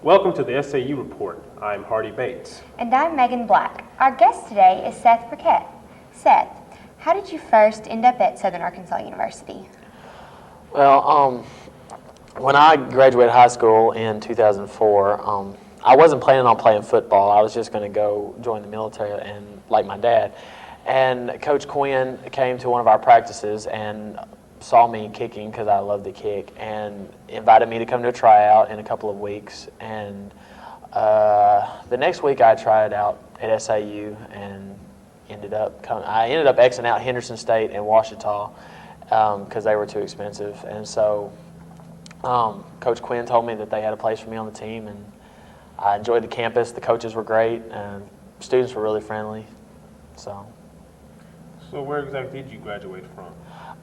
Welcome to the SAU Report. I'm Hardy Bates. And I'm Megan Black. Our guest today is Seth Borchert. Seth, how did you first end up at Southern Arkansas University? Well, when I graduated high school in 2004, I wasn't planning on playing football. I was just going to go join the military and like my dad. And Coach Quinn came to one of our practices and saw me kicking because I love to kick and invited me to come to a tryout in a couple of weeks. And the next week I tried out at SAU and ended up Xing out Henderson State and Ouachita because they were too expensive. And so Coach Quinn told me that they had a place for me on the team, and I enjoyed the campus. The coaches were great, and students were really friendly. So where exactly did you graduate from?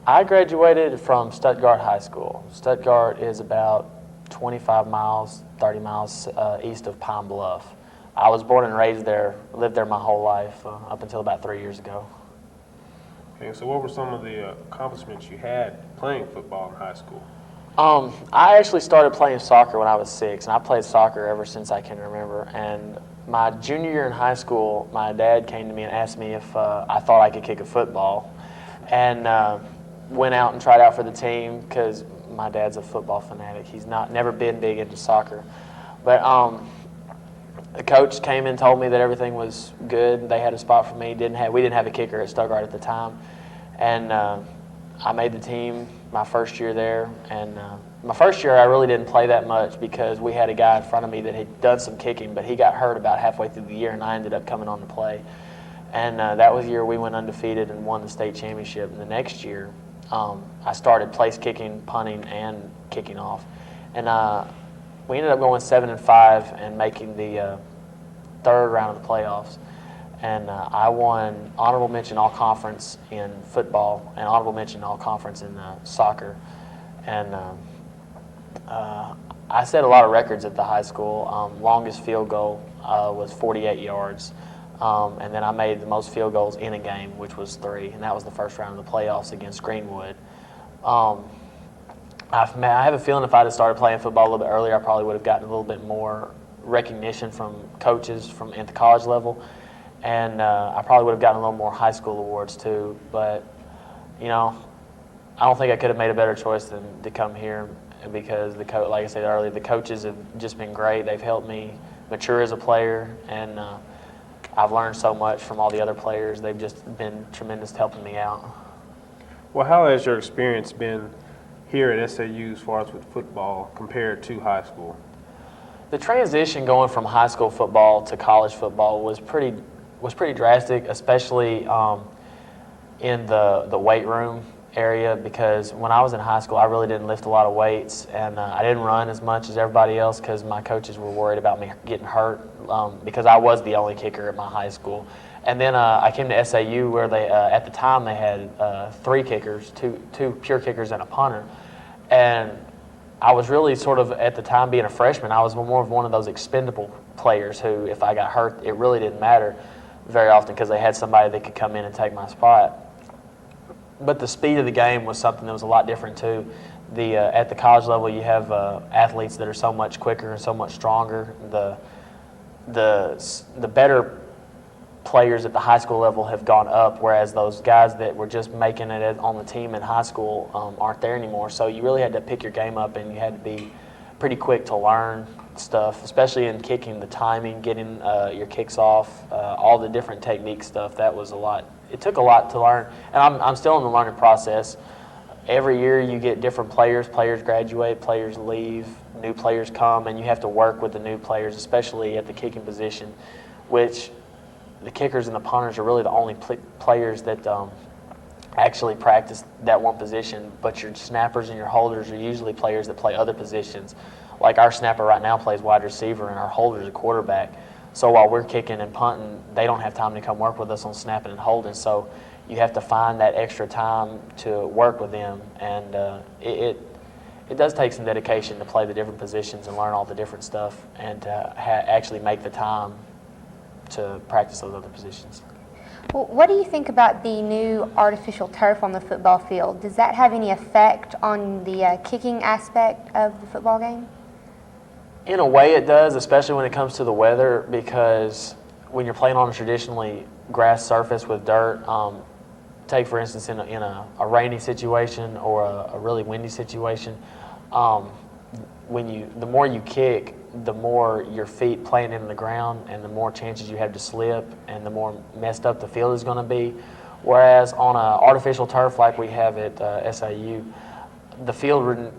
I graduated from Stuttgart High School. Stuttgart is about 25 miles, 30 miles east of Pine Bluff. I was born and raised there, lived there my whole life up until about 3 years ago. Okay, so what were some of the accomplishments you had playing football in high school? I actually started playing soccer when I was 6, and I played soccer ever since I can remember. And my junior year in high school, my dad came to me and asked me if I thought I could kick a football, and went out and tried out for the team because my dad's a football fanatic. He's never been big into soccer, but the coach came and told me that everything was good. They had a spot for me. We didn't have a kicker at Stuttgart at the time, and I made the team my first year there. And my first year I really didn't play that much because we had a guy in front of me that had done some kicking, but he got hurt about halfway through the year, and I ended up coming on to play. And that was the year we went undefeated and won the state championship. And the next year I started place kicking, punting, and kicking off. And we ended up going 7-5 and making the third round of the playoffs. And I won honorable mention all conference in football and honorable mention all conference in soccer. And I set a lot of records at the high school. Longest field goal was 48 yards. And then I made the most field goals in a game, which was 3, and that was the first round of the playoffs against Greenwood. I have a feeling if I had started playing football a little bit earlier, I probably would have gotten a little bit more recognition from coaches at the college level, and I probably would have gotten a little more high school awards too. But I don't think I could have made a better choice than to come here because like I said earlier, the coaches have just been great. They've helped me mature as a player, and I've learned so much from all the other players. They've just been tremendous helping me out. Well, how has your experience been here at SAU as far as with football compared to high school? The transition going from high school football to college football was pretty drastic, especially in the weight room area, because when I was in high school I really didn't lift a lot of weights, and I didn't run as much as everybody else because my coaches were worried about me getting hurt because I was the only kicker at my high school. And then I came to SAU where they at the time they had 3 kickers, two pure kickers and a punter, and I was really sort of, at the time being a freshman, I was more of one of those expendable players who, if I got hurt, it really didn't matter very often because they had somebody that could come in and take my spot. But the speed of the game was something that was a lot different too. At the college level, you have athletes that are so much quicker and so much stronger. The better players at the high school level have gone up, whereas those guys that were just making it on the team in high school aren't there anymore. So you really had to pick your game up, and you had to be pretty quick to learn stuff, especially in kicking, the timing, getting your kicks off, all the different technique stuff. That was a lot. It took a lot to learn, and I'm still in the learning process. Every year you get different players. Players graduate, players leave, new players come, and you have to work with the new players, especially at the kicking position, which the kickers and the punters are really the only players that actually practice that one position. But your snappers and your holders are usually players that play other positions. Like our snapper right now plays wide receiver, and our holder is a quarterback. So while we're kicking and punting, they don't have time to come work with us on snapping and holding. So you have to find that extra time to work with them, and it does take some dedication to play the different positions and learn all the different stuff, and to actually make the time to practice those other positions. Well, what do you think about the new artificial turf on the football field? Does that have any effect on the kicking aspect of the football game? In a way it does, especially when it comes to the weather, because when you're playing on a traditionally grass surface with dirt, take for instance in a rainy situation or a really windy situation, the more you kick, the more your feet plant into the ground and the more chances you have to slip and the more messed up the field is going to be. Whereas on an artificial turf like we have at SAU, the field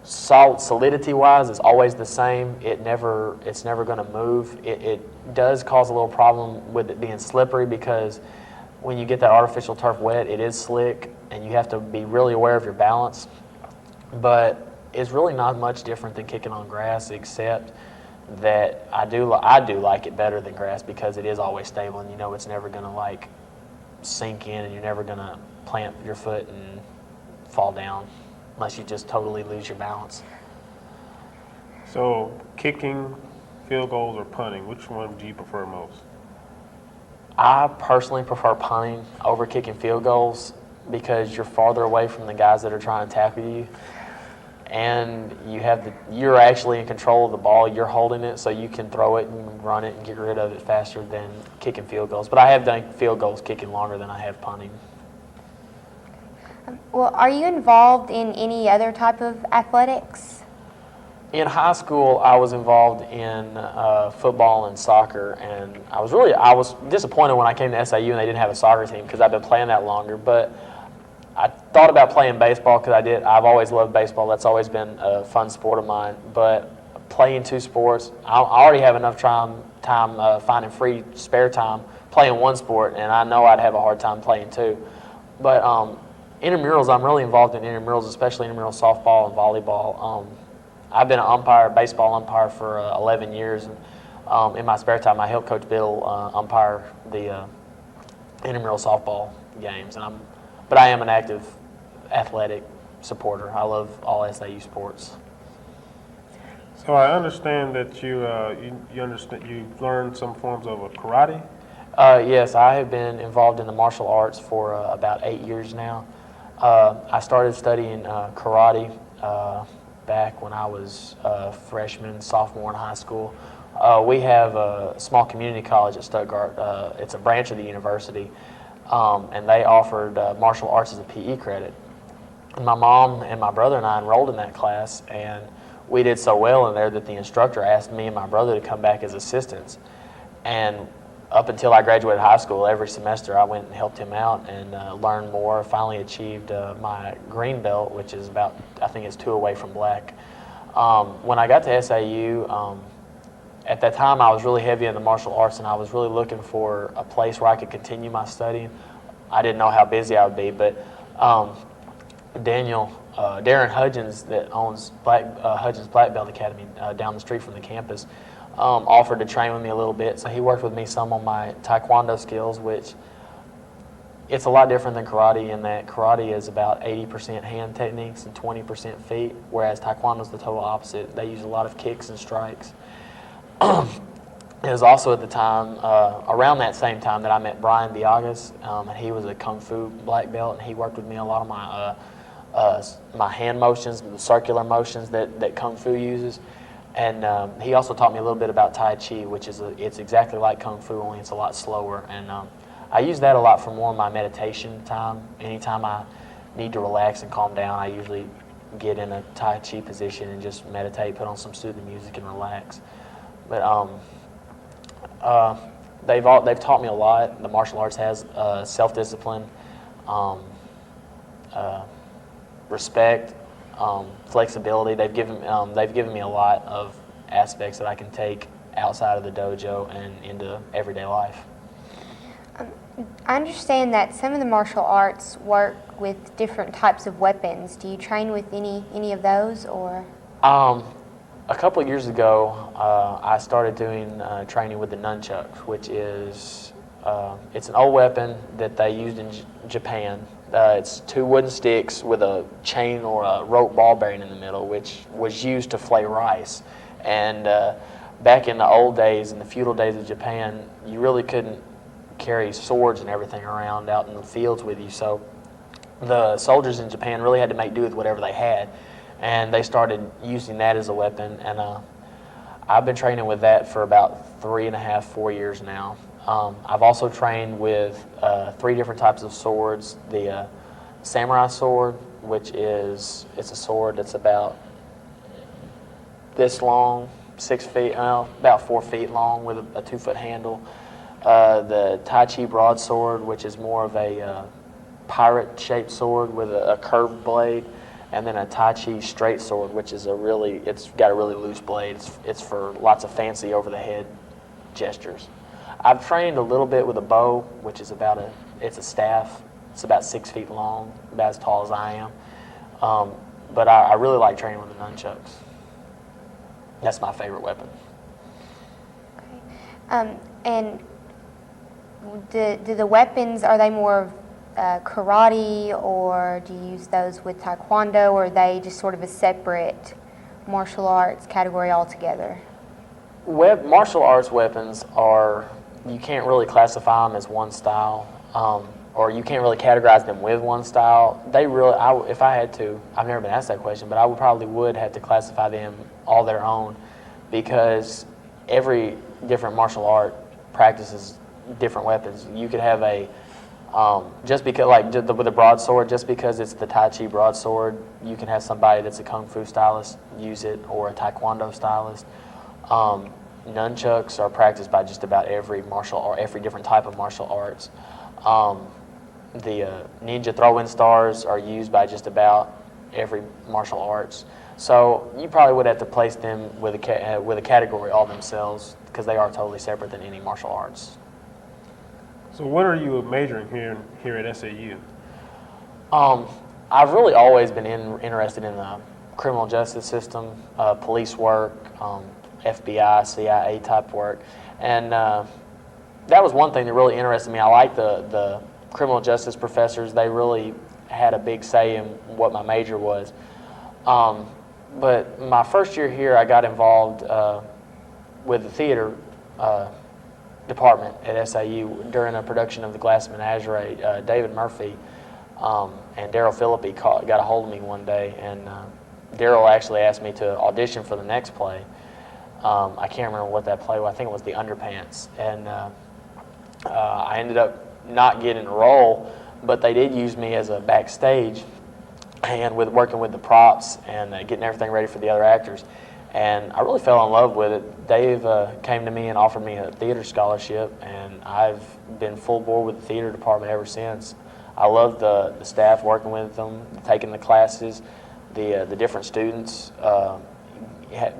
solidity-wise is always the same. It's never going to move. It does cause a little problem with it being slippery because when you get that artificial turf wet, it is slick and you have to be really aware of your balance. But it's really not much different than kicking on grass, except that I do like it better than grass because it is always stable and you know it's never going to like sink in and you're never going to plant your foot and fall down unless you just totally lose your balance. So kicking, field goals, or punting, which one do you prefer most? I personally prefer punting over kicking field goals because you're farther away from the guys that are trying to tackle you, and you're actually in control of the ball. You're holding it, so you can throw it and run it and get rid of it faster than kicking field goals. But I have done field goals kicking longer than I have punting. Well, are you involved in any other type of athletics? In high school, I was involved in football and soccer, and I was disappointed when I came to SAU and they didn't have a soccer team because I've been playing that longer. But I thought about playing baseball because I've always loved baseball. That's always been a fun sport of mine. But playing two sports, I already have enough time finding free spare time playing one sport, and I know I'd have a hard time playing two. But intramurals, I'm really involved in intramurals, especially intramural softball and volleyball. I've been an baseball umpire for 11 years, and in my spare time, I help Coach Biddle umpire the intramural softball games. But I am an active athletic supporter. I love all SAU sports. So I understand that you learned some forms of karate. Yes, I have been involved in the martial arts for about 8 years now. I started studying karate back when I was a freshman, sophomore in high school. We have a small community college at Stuttgart. It's a branch of the university, and they offered martial arts as a PE credit. And my mom and my brother and I enrolled in that class, and we did so well in there that the instructor asked me and my brother to come back as assistants. And up until I graduated high school, every semester I went and helped him out and learned more. Finally achieved my green belt, which is about, I think it's 2 away from black. When I got to SAU, at that time I was really heavy in the martial arts and I was really looking for a place where I could continue my studying. I didn't know how busy I would be, but Darren Hudgens, that owns Hudgens Black Belt Academy down the street from the campus, offered to train with me a little bit. So he worked with me some on my taekwondo skills, which it's a lot different than karate in that karate is about 80% hand techniques and 20% feet, whereas taekwondo is the total opposite. They use a lot of kicks and strikes. It was also at the time, around that same time, that I met Brian Biagas, and he was a Kung Fu black belt, and he worked with me a lot of my hand motions, the circular motions that Kung Fu uses. And he also taught me a little bit about Tai Chi, which it's exactly like Kung Fu, only it's a lot slower. And I use that a lot for more of my meditation time. Anytime I need to relax and calm down, I usually get in a Tai Chi position and just meditate, put on some soothing music and relax. But they've taught me a lot. The martial arts has self-discipline, respect, flexibility. They've given me a lot of aspects that I can take outside of the dojo and into everyday life. I understand that some of the martial arts work with different types of weapons. Do you train with any of those, or? A couple of years ago, I started doing training with the nunchucks, which is it's an old weapon that they used in Japan. It's 2 wooden sticks with a chain or a rope ball bearing in the middle, which was used to flay rice. And back in the old days, in the feudal days of Japan, you really couldn't carry swords and everything around out in the fields with you. So the soldiers in Japan really had to make do with whatever they had. And they started using that as a weapon. And I've been training with that for about 3.5, 4 years now. I've also trained with 3 different types of swords. The samurai sword, which it's a sword that's about this long, 6 feet, about 4 feet long with a 2-foot handle. The Tai Chi broadsword, which is more of a pirate-shaped sword with a curved blade, and then a Tai Chi straight sword, which is it's got a really loose blade. It's for lots of fancy over-the-head gestures. I've trained a little bit with a bow, which is it's a staff. It's about 6 feet long, about as tall as I am. But I really like training with the nunchucks. That's my favorite weapon. Okay. And do the weapons, are they more of karate, or do you use those with taekwondo, or are they just sort of a separate martial arts category altogether? Martial arts weapons you can't really classify them as one style, or you can't really categorize them with one style. If I had to, I've never been asked that question, but I would have to classify them all their own, because every different martial art practices different weapons. You could have just because, like with a broadsword, just because it's the Tai Chi broadsword, you can have somebody that's a Kung Fu stylist use it, or a Taekwondo stylist. Nunchucks are practiced by just about every different type of martial arts. The ninja throwing stars are used by just about every martial arts. So you probably would have to place them with a category all themselves, because they are totally separate than any martial arts. So what are you majoring here at SAU? I've really always been interested in the criminal justice system, police work, FBI, CIA type work, and that was one thing that really interested me. I like the criminal justice professors. They really had a big say in what my major was. But my first year here, I got involved with the theater department at SAU during a production of The Glass Menagerie. David Murphy and Daryl Philippi got a hold of me one day, and Daryl actually asked me to audition for the next play. I can't remember what that play was. I think it was The Underpants, and I ended up not getting a role, but they did use me as a backstage and with working with the props and getting everything ready for the other actors. And I really fell in love with it. Dave came to me and offered me a theater scholarship, and I've been full bore with the theater department ever since. I love the staff, working with them, taking the classes, the different students.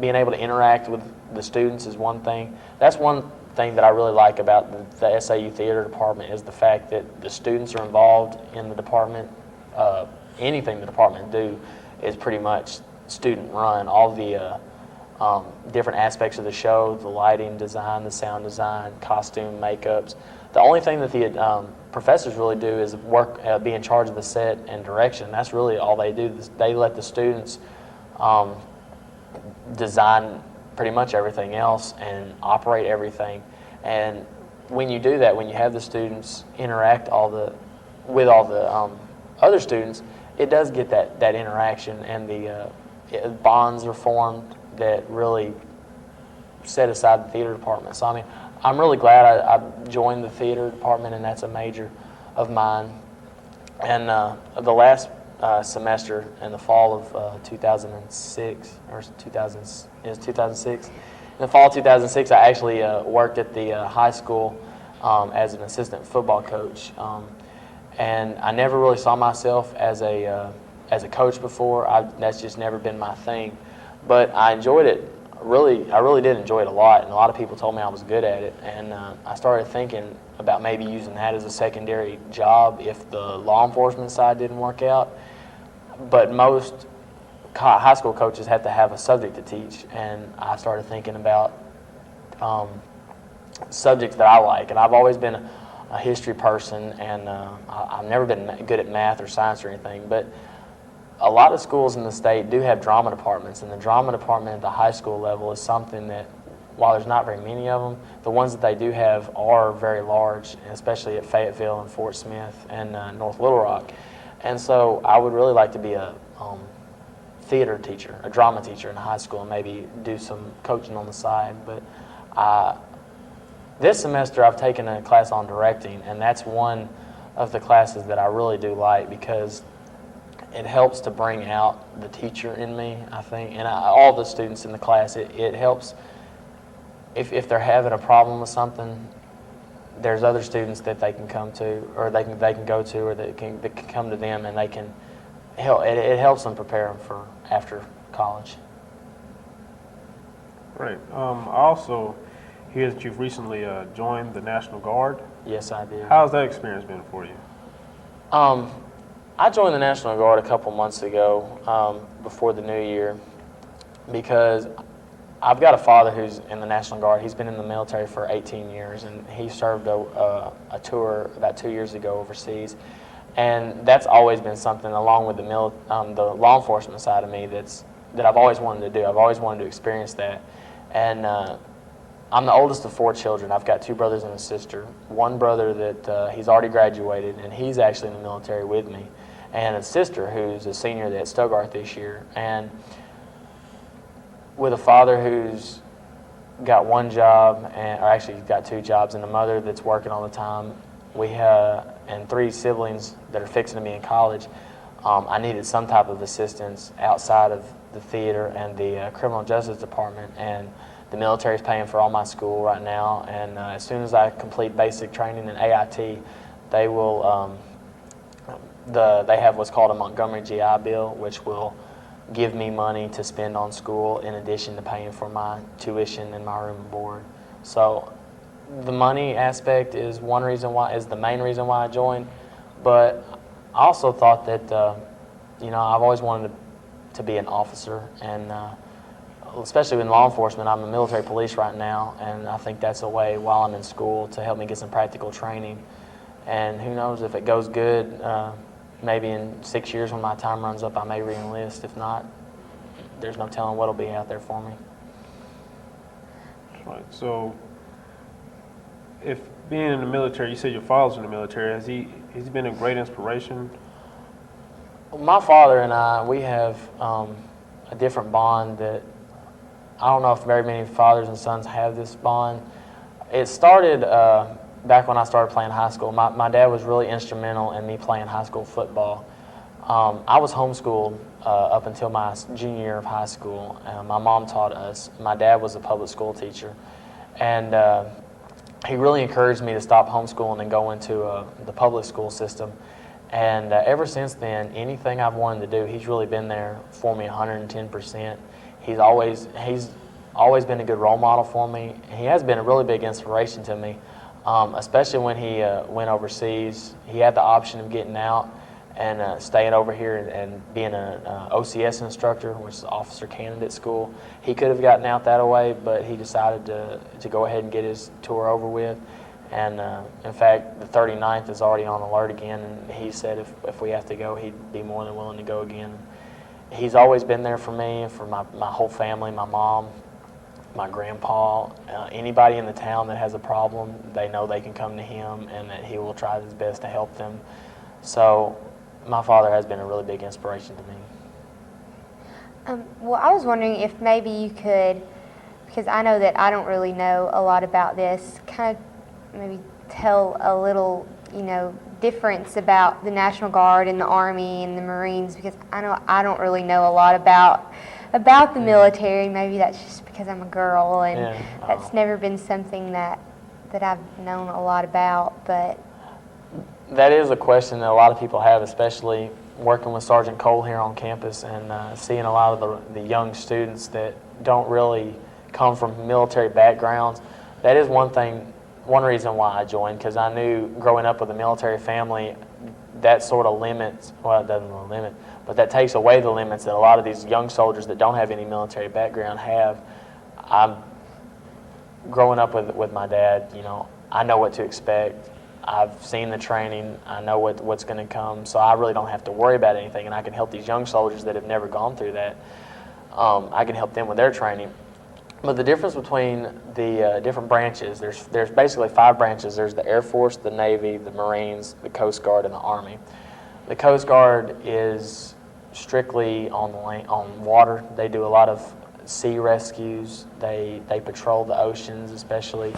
Being able to interact with the students is one thing. That's one thing that I really like about the SAU theater department, is the fact that the students are involved in the department. Anything the department do is pretty much student run. All the different aspects of the show, the lighting design, the sound design, costume, makeups. The only thing that the professors really do is be in charge of the set and direction. That's really all they do. They let the students design pretty much everything else and operate everything. And when you do that, when you have the students interact with all the other students, it does get that interaction, and the bonds are formed that really set aside the theater department. So I mean, I'm really glad I joined the theater department, and that's a major of mine. And the last semester in the fall of 2006, or 2006. In the fall of 2006, I actually worked at the high school as an assistant football coach, and I never really saw myself as a coach before. That's just never been my thing, but I enjoyed it. I really did enjoy it a lot, and a lot of people told me I was good at it, and I started thinking about maybe using that as a secondary job if the law enforcement side didn't work out. But most high school coaches have to have a subject to teach, and I started thinking about subjects that I like, and I've always been a history person, and I've never been good at math or science or anything, but a lot of schools in the state do have drama departments, and the drama department at the high school level is something that, while there's not very many of them, the ones that they do have are very large, especially at Fayetteville and Fort Smith and North Little Rock. And so I would really like to be a theater teacher, a drama teacher in high school, and maybe do some coaching on the side. But this semester I've taken a class on directing, and that's one of the classes that I really do like because it helps to bring out the teacher in me, I think, and all the students in the class. It helps if they're having a problem with something. There's other students that they can come to, or they can go to, or that can come to them, and they can help. It helps them prepare them for after college. Right. I also hear that you've recently joined the National Guard. Yes, I did. How's that experience been for you? I joined the National Guard a couple months ago, before the new year, because I've got a father who's in the National Guard. He's been in the military for 18 years, and he served a tour about 2 years ago overseas. And that's always been something, along with the law enforcement side of me, that I've always wanted to do. I've always wanted to experience that. And I'm the oldest of 4 children. I've got 2 brothers and a sister. One brother that he's already graduated, and he's actually in the military with me, and a sister who's a senior at Stuttgart this year. And with a father who's got 1 job, or actually he's got 2 jobs, and a mother that's working all the time, and 3 siblings that are fixing to be in college, I needed some type of assistance outside of the theater and the criminal justice department. And the military's paying for all my school right now, and as soon as I complete basic training in AIT, they will. They have what's called a Montgomery GI Bill, which will give me money to spend on school in addition to paying for my tuition and my room and board. So the money aspect is the main reason why I joined, but I also thought that I've always wanted to be an officer, and especially in law enforcement. I'm a military police right now, and I think that's a way while I'm in school to help me get some practical training. And who knows, if it goes good, maybe in 6 years when my time runs up, I may re-enlist. If not, there's no telling what'll be out there for me. Right. So, if being in the military, you said your father's in the military. Has he been a great inspiration? My father and I, we have a different bond that I don't know if very many fathers and sons have this bond. It started back when I started playing high school. My dad was really instrumental in me playing high school football. I was homeschooled up until my junior year of high school. My mom taught us. My dad was a public school teacher. And he really encouraged me to stop homeschooling and go into the public school system. And ever since then, anything I've wanted to do, he's really been there for me 110%. He's always been a good role model for me. He has been a really big inspiration to me, especially when he went overseas. He had the option of getting out and staying over here and being an OCS instructor, which is Officer Candidate School. He could have gotten out that way, but he decided to go ahead and get his tour over with. And in fact, the 39th is already on alert again, and he said if we have to go, he'd be more than willing to go again. He's always been there for me and for my whole family, my mom, my grandpa, anybody in the town that has a problem. They know they can come to him and that he will try his best to help them. So my father has been a really big inspiration to me. Well, I was wondering if maybe you could, because I know that I don't really know a lot about this, kind of maybe tell a little, difference about the National Guard and the Army and the Marines, because I know I don't really know a lot about the military. Maybe that's just because I'm a girl, and that's never been something that I've known a lot about. But that is a question that a lot of people have, especially working with Sergeant Cole here on campus and seeing a lot of the young students that don't really come from military backgrounds. That is one reason why I joined, because I knew growing up with a military family, that sort of limits, well, it doesn't really limit, but that takes away the limits that a lot of these young soldiers that don't have any military background have. I'm growing up with my dad, I know what to expect. I've seen the training. I know what's going to come, so I really don't have to worry about anything, and I can help these young soldiers that have never gone through that. I can help them with their training. But the difference between the different branches, there's basically 5 branches. There's the Air Force, the Navy, the Marines, the Coast Guard, and the Army. The Coast Guard is strictly on water. They do a lot of sea rescues. They patrol the oceans, especially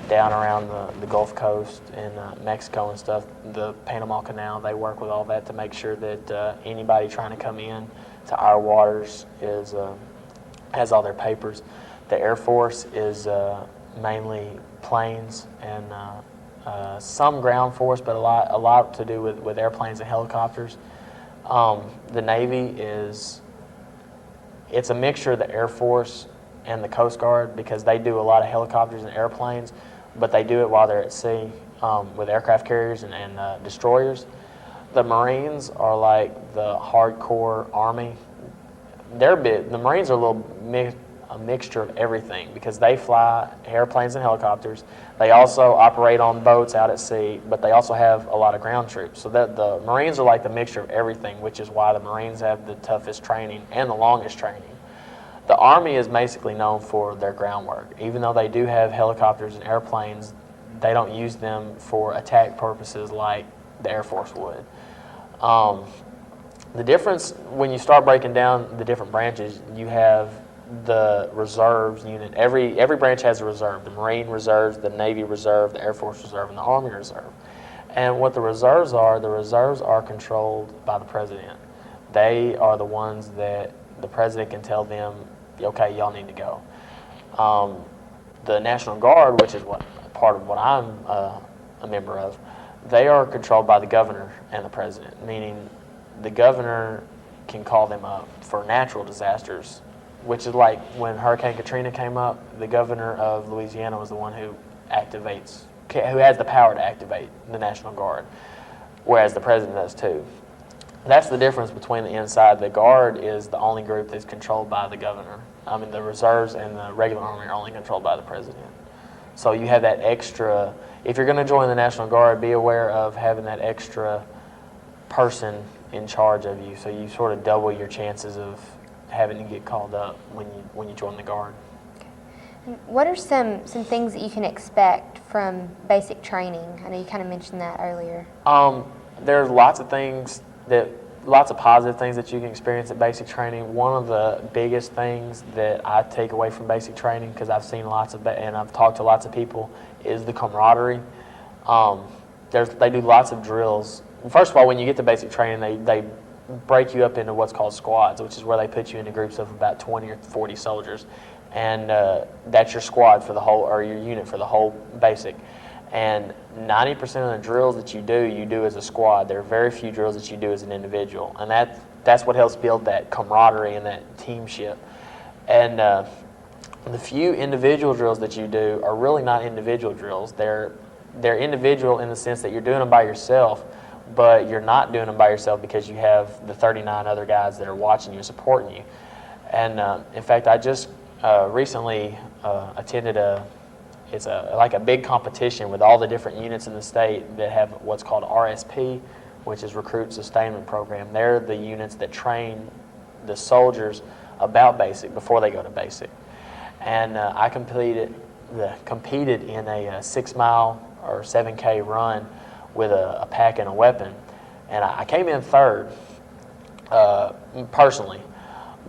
down around the Gulf Coast and Mexico and stuff. The Panama Canal, they work with all that to make sure that anybody trying to come in to our waters has all their papers. The Air Force is mainly planes and some ground force, but a lot to do with airplanes and helicopters. The Navy it's a mixture of the Air Force and the Coast Guard because they do a lot of helicopters and airplanes, but they do it while they're at sea with aircraft carriers and destroyers. The Marines are like the hardcore Army. The Marines are a mixture of everything because they fly airplanes and helicopters. They also operate on boats out at sea, but they also have a lot of ground troops. So that the Marines are like the mixture of everything, which is why the Marines have the toughest training and the longest training. The Army is basically known for their ground work. Even though they do have helicopters and airplanes, they don't use them for attack purposes like the Air Force would. The difference, when you start breaking down the different branches, you have the reserves unit. Every branch has a reserve. The Marine Reserves, the Navy Reserve, the Air Force Reserve, and the Army Reserve. And what the reserves are controlled by the President. They are the ones that the President can tell them, okay, y'all need to go. The National Guard, which is part of what I'm a member of, they are controlled by the Governor and the President, meaning the Governor can call them up for natural disasters, which is like when Hurricane Katrina came up, the Governor of Louisiana was the one who has the power to activate the National Guard, whereas the President does too. That's the difference between the inside. The Guard is the only group that's controlled by the Governor. I mean, the reserves and the regular Army are only controlled by the President. So you have that extra, if you're going to join the National Guard, be aware of having that extra person in charge of you, so you sort of double your chances of having to get called up when you join the Guard. What are some things that you can expect from basic training? I know you kind of mentioned that earlier. There's lots of positive things that you can experience at basic training. One of the biggest things that I take away from basic training, because I've seen and I've talked to lots of people, is the camaraderie. They do lots of drills. First of all, when you get to basic training, they break you up into what's called squads, which is where they put you into groups of about 20 or 40 soldiers. And that's your squad for the whole, or your unit for the whole basic. And 90% of the drills that you do as a squad. There are very few drills that you do as an individual. And that's what helps build that camaraderie and that teamship. And the few individual drills that you do are really not individual drills. They're individual in the sense that you're doing them by yourself, but you're not doing them by yourself because you have the 39 other guys that are watching you and supporting you. And in fact, I just recently attended like a big competition with all the different units in the state that have what's called RSP, which is Recruit Sustainment Program. They're the units that train the soldiers about basic before they go to basic. And I competed in a 6-mile or 7K run with a pack and a weapon, and I came in third personally.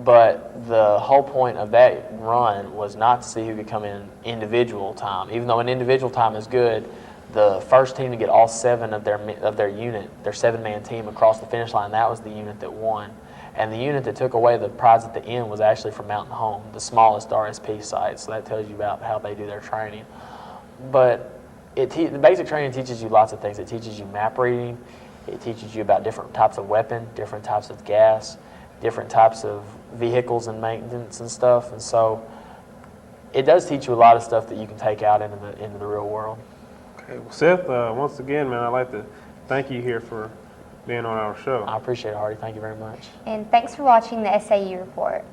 But the whole point of that run was not to see who could come in individual time. Even though an individual time is good, the first team to get all 7 of their unit, their 7-man team, across the finish line, that was the unit that won. And the unit that took away the prize at the end was actually from Mountain Home, the smallest RSP site. So that tells you about how they do their training. But the basic training teaches you lots of things. It teaches you map reading. It teaches you about different types of weapon, different types of gas, different types of vehicles and maintenance and stuff. And so it does teach you a lot of stuff that you can take out into the real world. Okay, well, Seth, once again, man, I'd like to thank you here for being on our show. I appreciate it, Hardy. Thank you very much. And thanks for watching the SAU Report.